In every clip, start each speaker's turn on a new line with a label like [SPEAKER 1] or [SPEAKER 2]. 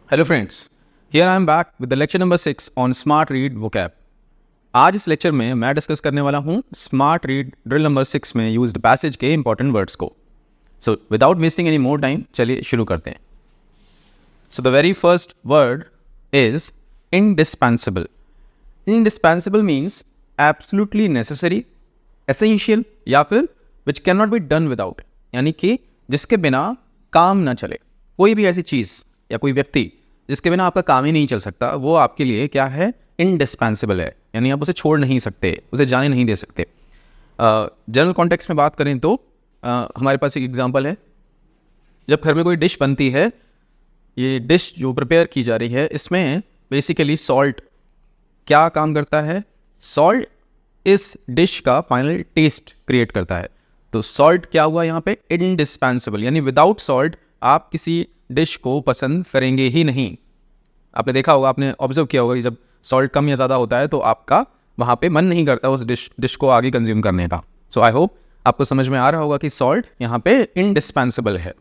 [SPEAKER 1] Hello friends, here I am back with the lecture number 6 on smart read vocab. आज इस lecture में मैं discuss करने वाला हूँ स्मार्ट रीड ड्रिल नंबर 6 में यूज्ड पैसेज के इंपॉर्टेंट वर्ड्स को। So without wasting any more time, चलिए शुरू करते हैं। So the very first word is indispensable. Indispensable means absolutely necessary, essential या फिर which can not be done without, यानी कि जिसके बिना काम ना चले। कोई भी ऐसी चीज़ या कोई व्यक्ति जिसके बिना आपका काम ही नहीं चल सकता, वो आपके लिए क्या है? इंडिस्पेंसिबल है, यानी आप उसे छोड़ नहीं सकते, उसे जाने नहीं दे सकते। जनरल कॉन्टेक्स्ट में बात करें तो हमारे पास एक एग्जांपल है। जब घर में कोई डिश बनती है, ये डिश जो प्रिपेयर की जा रही है, इसमें बेसिकली सॉल्ट क्या काम करता है? सॉल्ट इस डिश का फाइनल टेस्ट क्रिएट करता है। तो सॉल्ट क्या हुआ यहाँ पे? इंडिस्पेंसिबल, यानी विदाउट सॉल्ट आप किसी डिश को पसंद करेंगे ही नहीं। आपने देखा होगा, आपने ऑब्जर्व किया होगा कि जब सॉल्ट कम या ज़्यादा होता है तो आपका वहाँ पे मन नहीं करता उस डिश को आगे कंज्यूम करने का। सो आई होप आपको समझ में आ रहा होगा कि सॉल्ट यहाँ पे इंडिस्पेंसिबल है।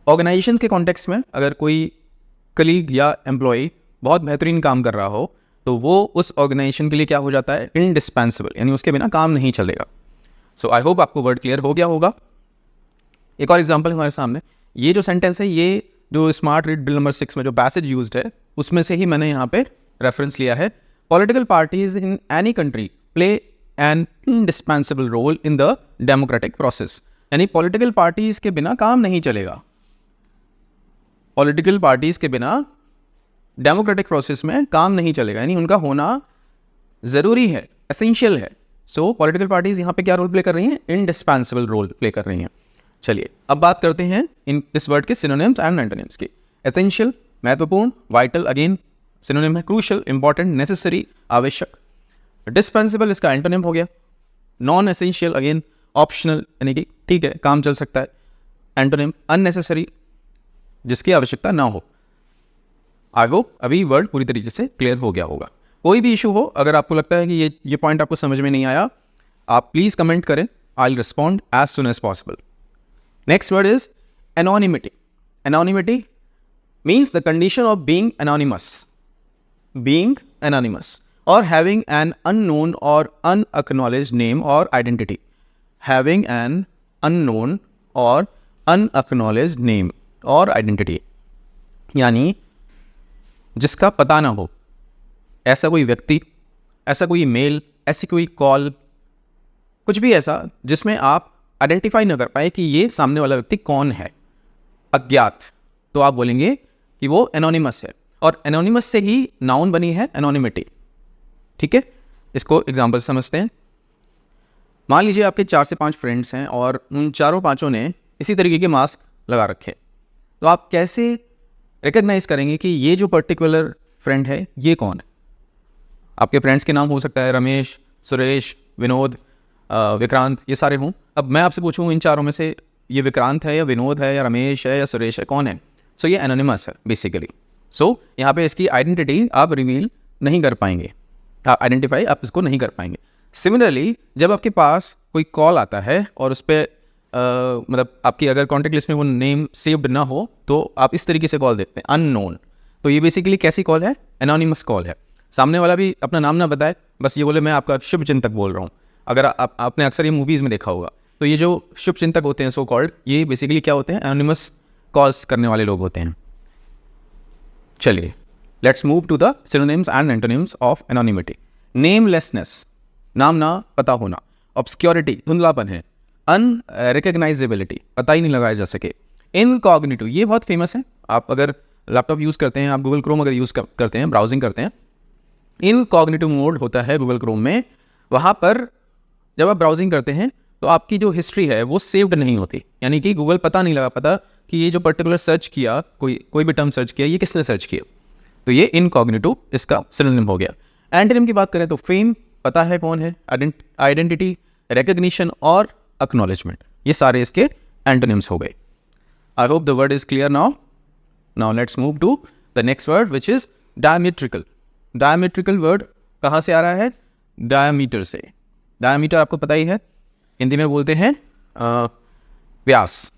[SPEAKER 1] ऑर्गेनाइजेशन के कॉन्टेक्स्ट में अगर कोई कलीग या एम्प्लॉय बहुत बेहतरीन काम कर रहा हो तो वो उस ऑर्गेनाइजेशन के लिए क्या हो जाता है? इंडिस्पेंसिबल, यानी उसके बिना काम नहीं चलेगा। सो आई होप आपको वर्ड क्लियर हो गया होगा। एक और एग्जाम्पल हमारे सामने, ये जो सेंटेंस है, ये जो स्मार्ट रीड ड्रिल नंबर 6 में जो पैसेज यूज्ड है, उसमें से ही मैंने यहाँ पे रेफरेंस लिया है। Political parties in any country play an indispensable role in the democratic process, यानी पॉलिटिकल पार्टीज के बिना काम नहीं चलेगा। पॉलिटिकल पार्टीज के बिना डेमोक्रेटिक प्रोसेस में काम नहीं चलेगा, यानी उनका होना ज़रूरी है, एसेंशियल है। सो पॉलिटिकल पार्टीज यहाँ पे क्या रोल प्ले कर रही हैं? इंडिस्पेंसिबल रोल प्ले कर रही हैं। चलिए अब बात करते हैं इन इस वर्ड के सिनोनिम्स एंड एंटोनिम्स की। एसेंशियल महत्वपूर्ण, वाइटल अगेन सिनोनिम है, क्रूशियल इंपॉर्टेंट, नेसेसरी आवश्यक। डिस्पेंसिबल इसका एंटोनिम हो गया। नॉन एसेंशियल अगेन ऑप्शनल, यानी कि ठीक है काम चल सकता है। एंटोनिम अननेसेसरी, जिसकी आवश्यकता ना हो। आई होप अभी वर्ड पूरी तरीके से क्लियर हो गया होगा। कोई भी इशू हो, अगर आपको लगता है कि ये पॉइंट आपको समझ में नहीं आया, आप प्लीज़ कमेंट करें, I will respond as soon as possible. Next word is anonymity. Anonymity means the condition of being anonymous. Being anonymous or having an unknown or unacknowledged name or identity. Having an unknown or unacknowledged name or identity. यानी जिसका पता ना हो, ऐसा कोई व्यक्ति, ऐसा कोई मेल, ऐसी कोई कॉल, कुछ भी ऐसा जिसमें आप आइडेंटिफाई न कर पाए कि ये सामने वाला व्यक्ति कौन है, अज्ञात, तो आप बोलेंगे कि वो एनोनिमस है। और एनोनिमस से ही नाउन बनी है एनोनिमिटी। ठीक है, इसको एग्जांपल समझते हैं। मान लीजिए आपके 4 से 5 फ्रेंड्स हैं और उन चारों पांचों ने इसी तरीके के मास्क लगा रखे, तो आप कैसे रिकग्नाइज करेंगे कि ये जो पर्टिकुलर फ्रेंड है ये कौन है? आपके फ्रेंड्स के नाम हो सकता है रमेश, सुरेश, विनोद, विक्रांत, ये सारे हों। अब मैं आपसे पूछूं इन चारों में से ये विक्रांत है या विनोद है या रमेश है या सुरेश है, कौन है? सो ये एनोनिमस है बेसिकली। सो यहाँ पे इसकी आइडेंटिटी आप रिवील नहीं कर पाएंगे, आइडेंटिफाई आप इसको नहीं कर पाएंगे। सिमिलरली जब आपके पास कोई कॉल आता है और उस पर मतलब आपकी अगर कॉन्टैक्ट लिस्ट में वो नेम सेव्ड ना हो, तो आप इस तरीके से कॉल देते हैं अननोन। तो ये बेसिकली कैसी कॉल है? एनोनिमस कॉल है। सामने वाला भी अपना नाम ना बताए, बस ये बोले मैं आपका शुभ चिंतक बोल रहा हूँ। अगर आपने अक्सर ये मूवीज़ में देखा होगा, तो ये जो शुभ चिंतक होते हैं सो कॉल्ड, ये बेसिकली क्या होते हैं? एनोनिमस कॉल्स करने वाले लोग होते हैं। चलिए let's move to the synonyms and antonyms of anonymity. Namelessness, नाम ना पता होना। ऑब्सक्योरिटी, धुंधलापन है। अनरिकग्नाइजेबिलिटी, पता ही नहीं लगाया जा सके। इनकॉग्निटिव, ये बहुत फेमस है। आप अगर लैपटॉप यूज़ करते हैं, आप गूगल क्रोम अगर यूज़ करते हैं, ब्राउजिंग करते हैं, इनकॉग्निटिव मोड होता है गूगल क्रोम में। वहाँ पर जब आप ब्राउजिंग करते हैं तो आपकी जो हिस्ट्री है वो सेव्ड नहीं होती, यानी कि गूगल पता नहीं लगा पता कि ये जो पर्टिकुलर सर्च किया, कोई भी टर्म सर्च किया, ये किसने सर्च किया। तो ये इनकॉग्निटिव इसका सिनोनिम हो गया। एंटोनिम की बात करें तो फेम, पता है कौन है, आइडेंटिटी, रिकग्निशन और एक्नॉलेजमेंट, ये सारे इसके एंटोनिम्स हो गए। I hope the word is clear now. Now let's move to the next word which is diametrical. Diametrical word कहाँ से आ रहा है? डायमीटर से। डायमीटर आपको पता ही है, हिंदी में बोलते हैं व्यास।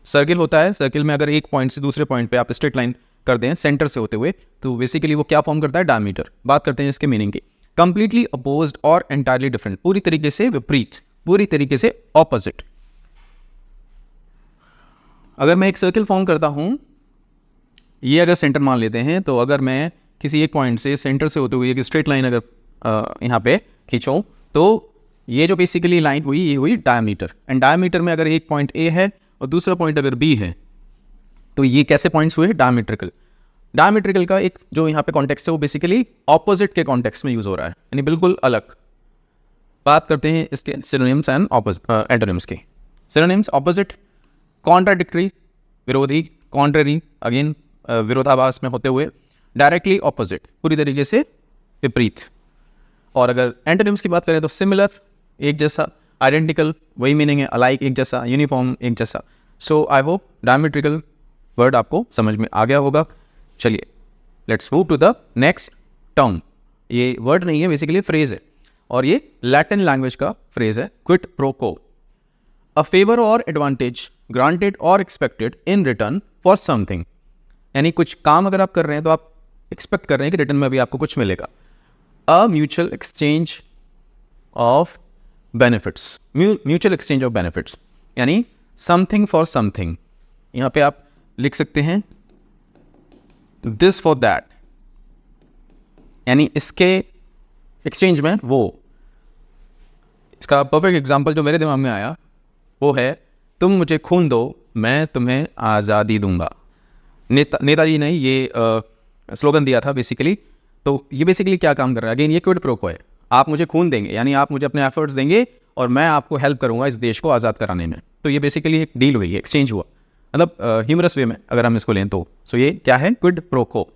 [SPEAKER 1] सर्किल होता है, सर्किल में अगर एक पॉइंट से दूसरे पॉइंट पे आप स्ट्रेट लाइन कर दें सेंटर से होते हुए, तो बेसिकली वो क्या फॉर्म करता है, डायमीटर। बात करते हैं इसके मीनिंग की। कंप्लीटली अपोज्ड और एंटायरली डिफरेंट, पूरी तरीके से विपरीत, पूरी तरीके से ऑपोजिट। अगर मैं एक सर्किल फॉर्म करता हूँ, ये अगर सेंटर मान लेते हैं, तो अगर मैं किसी एक पॉइंट से सेंटर से होते हुए एक स्ट्रेट लाइन अगर यहाँ पे खींचूँ, तो ये जो बेसिकली लाइन हुई, ये हुई डायमीटर। एंड डायमीटर में अगर एक पॉइंट ए है और दूसरा पॉइंट अगर बी है, तो ये कैसे पॉइंट्स हुए, डायमीट्रिकल। डायमीट्रिकल का एक जो यहाँ पे कॉन्टेक्स्ट है वो बेसिकली ऑपोजिट के कॉन्टेक्स्ट में यूज हो रहा है, यानी बिल्कुल अलग। बात करते हैं इसके सिनोनिम्स एंड एंटोनिम्स के। सिनोनिम्स, ऑपोजिट, कॉन्ट्राडिक्टरी, विरोधी, कॉन्ट्ररी, अगेन विरोधाभास में होते हुए, डायरेक्टली ऑपोजिट, पूरी तरीके से विपरीत। और अगर एंटोनिम्स की बात करें तो सिमिलर, एक जैसा, आइडेंटिकल, वही मीनिंग है, अलाइक एक जैसा, यूनिफॉर्म एक जैसा। So I hope diametrical word आपको समझ में आ गया होगा। चलिए let's move to the next term. ये वर्ड नहीं है, बेसिकली फ्रेज है, और ये लैटिन लैंग्वेज का फ्रेज है, quid pro quo. A favour और एडवांटेज ग्रांटेड और expected in return for something, यानी कुछ काम अगर आप कर रहे हैं तो आप एक्सपेक्ट कर रहे हैं कि रिटर्न में भी आपको कुछ मिलेगा। A mutual exchange of benefits, mutual exchange of benefits, यानी समथिंग फॉर समथिंग। यहाँ पे आप लिख सकते हैं दिस फॉर दैट, यानी इसके एक्सचेंज में वो। इसका परफेक्ट एग्जांपल जो मेरे दिमाग में आया वो है, तुम मुझे खून दो मैं तुम्हें आज़ादी दूंगा। नेताजी ने ये स्लोगन दिया था बेसिकली। तो ये बेसिकली क्या काम कर रहा है, अगेन ये क्विड प्रो को है। आप मुझे खून देंगे, यानी आप मुझे अपने एफर्ट्स देंगे और मैं आपको हेल्प करूंगा इस देश को आज़ाद कराने में। तो ये बेसिकली एक डील हुई, एक्सचेंज हुआ, मतलब ह्यूमरस वे में अगर हम इसको लें तो। सो ये क्या है, क्विड प्रो को।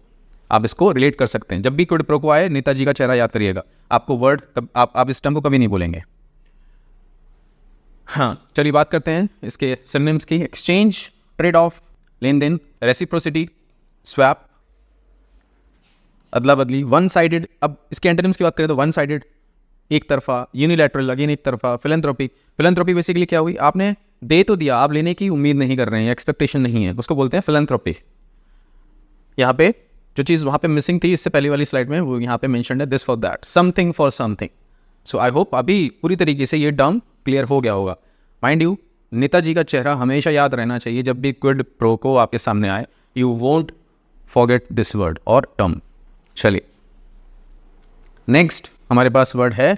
[SPEAKER 1] आप इसको रिलेट कर सकते हैं। जब भी क्विड प्रो को आए, नेताजी का चेहरा याद करिएगा, आपको वर्ड आप इस टर्म को कभी नहीं भूलेंगे। हाँ, चलिए बात करते हैं इसके सिनोनिम्स की। एक्सचेंज, ट्रेड ऑफ, लेन देन, रेसिप्रोसिटी, स्वैप, अदला बदली, वन साइडेड। अब इसके एंटोनिम्स की बात करें तो वन साइडेड, एक तरफा, यूनिलैटरल, अगेन एक तरफा, फिलैंथ्रोपी। फिलैंथ्रोपी बेसिकली क्या हुई, आपने दे तो दिया, आप लेने की उम्मीद नहीं कर रहे हैं, एक्सपेक्टेशन नहीं है, उसको बोलते हैं फिलैंथ्रोपी। यहाँ पे जो चीज़ वहाँ पे मिसिंग थी इससे पहली वाली स्लाइड में, वो यहाँ पे मेंशन्ड है, this for that, something for something. So I hope अभी पूरी तरीके से ये टर्म क्लियर हो गया होगा। माइंड यू, नेताजी का चेहरा हमेशा याद रहना चाहिए जब भी क्विड प्रो को आपके सामने आए। You won't forget this word और टर्म। चलिए नेक्स्ट हमारे पास वर्ड है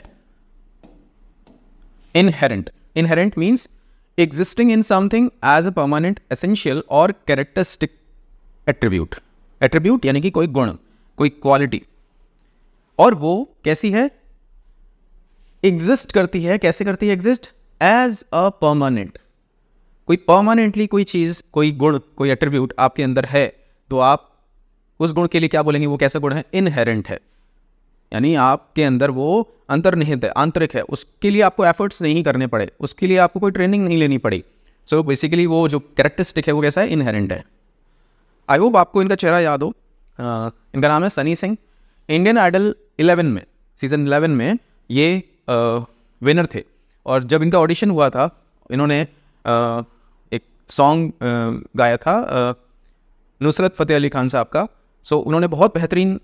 [SPEAKER 1] inherent. Inherent means existing in something as a permanent, essential और कैरेक्टरिस्टिक एट्रीब्यूट। एट्रीब्यूट यानी कि कोई गुण, कोई क्वालिटी, और वो कैसी है, एग्जिस्ट करती है। कैसे करती है एग्जिस्ट, एज अ परमानेंट। कोई परमानेंटली कोई चीज, कोई गुण, कोई एट्रीब्यूट आपके अंदर है, तो आप उस गुण के लिए क्या बोलेंगे, वो कैसा गुण है, इनहेरेंट है, यानी आपके अंदर वो अंतर्निहित है, आंतरिक है। उसके लिए आपको एफर्ट्स नहीं करने पड़े, उसके लिए आपको कोई ट्रेनिंग नहीं लेनी पड़ी। सो बेसिकली वो जो कैरेक्टरिस्टिक है वो कैसा है, इनहेरेंट है। आई होप आपको इनका चेहरा याद हो। इनका नाम है सनी सिंह। इंडियन आइडल 11 में, सीजन 11 में ये विनर थे, और जब इनका ऑडिशन हुआ था, इन्होंने एक सॉन्ग गाया था नुसरत फ़तेह अली खान साहब का। सो उन्होंने बहुत बेहतरीन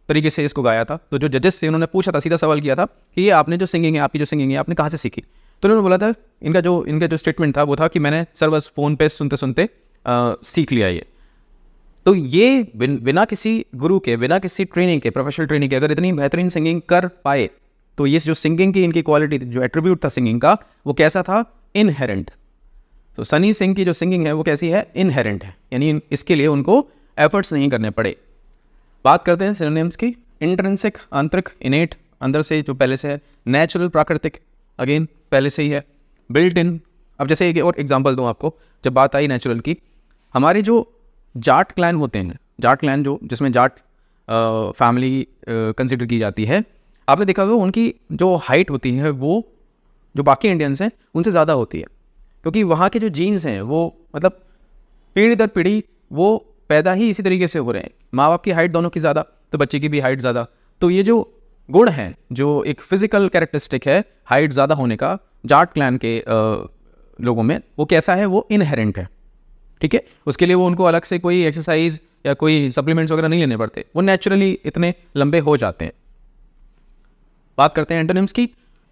[SPEAKER 1] तरीके से इसको गाया था। तो जो जजेस थे उन्होंने पूछा था, सीधा सवाल किया था कि ये आपने जो सिंगिंग है, आपकी जो सिंगिंग है, आपने कहाँ से सीखी। तो उन्होंने बोला था, इनका जो स्टेटमेंट था वो था कि मैंने सर बस फ़ोन पे सुनते सुनते सीख लिया ये। तो ये बिना किसी गुरु के, बिना किसी ट्रेनिंग के, प्रोफेशनल ट्रेनिंग के, अगर इतनी बेहतरीन सिंगिंग कर पाए, तो ये जो सिंगिंग की इनकी क्वालिटी, जो एट्रीब्यूट था सिंगिंग का, वो कैसा था, इनहेरेंट। तो सनी सिंह की जो सिंगिंग है वो कैसी है, इनहेरेंट है, यानी इसके लिए उनको एफर्ट्स नहीं करने पड़े। बात करते हैं सिनोनिम्स की। इंट्रिंसिक, आंतरिक, इनेट, अंदर से जो पहले से है। नेचुरल, प्राकृतिक, अगेन पहले से ही है। Built in. अब जैसे एक और एग्जांपल दूं आपको, जब बात आई नेचुरल की, हमारे जो जाट क्लैन होते हैं, जाट क्लैन जो जिसमें जाट फैमिली कंसिडर की जाती है, आपने देखा होगा उनकी जो हाइट होती है वो जो बाकी इंडियंस हैं उनसे ज़्यादा होती है, क्योंकि वहाँ के जो जीन्स हैं वो मतलब पीढ़ी दर पीढ़ी वो पैदा ही इसी तरीके से हो रहे हैं। माँ बाप की हाइट दोनों की ज़्यादा, तो बच्चे की भी हाइट ज़्यादा। तो ये जो गुण है, जो एक फिजिकल कैरेक्टरिस्टिक है हाइट ज़्यादा होने का जाट क्लैन के लोगों में, वो कैसा है, वो इनहेरेंट है। ठीक है, उसके लिए वो उनको अलग से कोई एक्सरसाइज या कोई सप्लीमेंट्स वगैरह नहीं लेने पड़ते, वो नेचुरली इतने लंबे हो जाते हैं। बात करते हैं एंटोनिम्स की।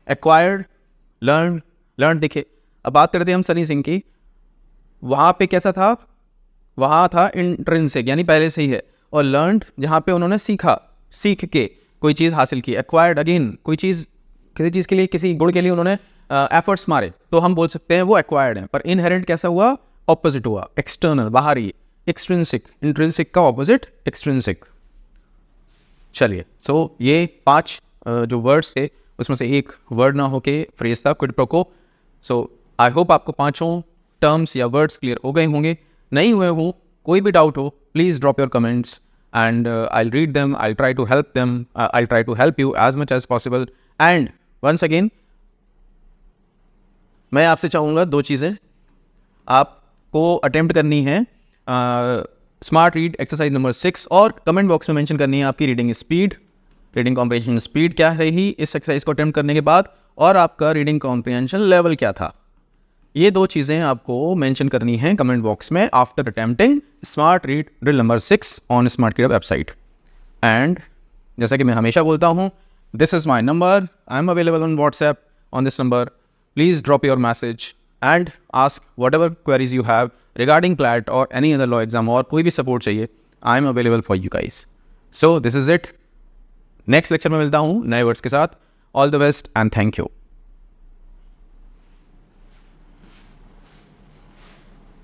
[SPEAKER 1] एक्वायर्ड, लर्न देखिए, अब बात करते हैं हम सनी सिंह की। वहाँ पे कैसा था, वहाँ था इंट्रिंसिक यानी पहले से ही है, और लर्नड जहाँ पे उन्होंने सीख के कोई चीज़ हासिल की। एक्वायर्ड अगेन कोई चीज़, किसी चीज़ के लिए, किसी गुण के लिए उन्होंने एफर्ट्स मारे, तो हम बोल सकते हैं वो एक्वायर्ड है। पर इनहेरेंट कैसा हुआ, ऑपोजिट हुआ, एक्सटर्नल, बाहरी। एक्सट्रिंसिक, इंट्रिंसिक का ऑपोजिट एक्सट्रिंसिक। चलिए, सो ये 5 जो वर्ड्स थे उसमें से एक वर्ड ना होके फ्रेज था क्विड प्रो को। सो आई होप आपको 5 टर्म्स या वर्ड्स क्लियर हो गए होंगे। नहीं हुए हो, कोई भी डाउट हो, please drop your comments and I'll read them, I'll try to help them, I'll try to help you as much as possible. And once again, मैं आपसे चाहूँगा 2 चीज़ें आपको अटेम्प्ट करनी है। स्मार्ट रीड एक्सरसाइज नंबर 6, और comment box में mention करनी है आपकी reading speed, reading comprehension speed क्या रही इस एक्सरसाइज को अटेम्प्ट करने के बाद, और आपका रीडिंग कॉम्प्रिहेंशन लेवल क्या था। ये 2 चीज़ें आपको मेंशन करनी है कमेंट बॉक्स में after attempting smart read drill number 6 on smart कीड़ा वेबसाइट। एंड जैसा कि मैं हमेशा बोलता हूँ, this is my number, I am available on WhatsApp on this number. Please drop your message and ask what ever queries you have regarding CLAT और any other law exam, और कोई भी सपोर्ट चाहिए, I am available for you guys. So this is it. Next lecture में मिलता हूँ नए words के साथ। All the best and thank you.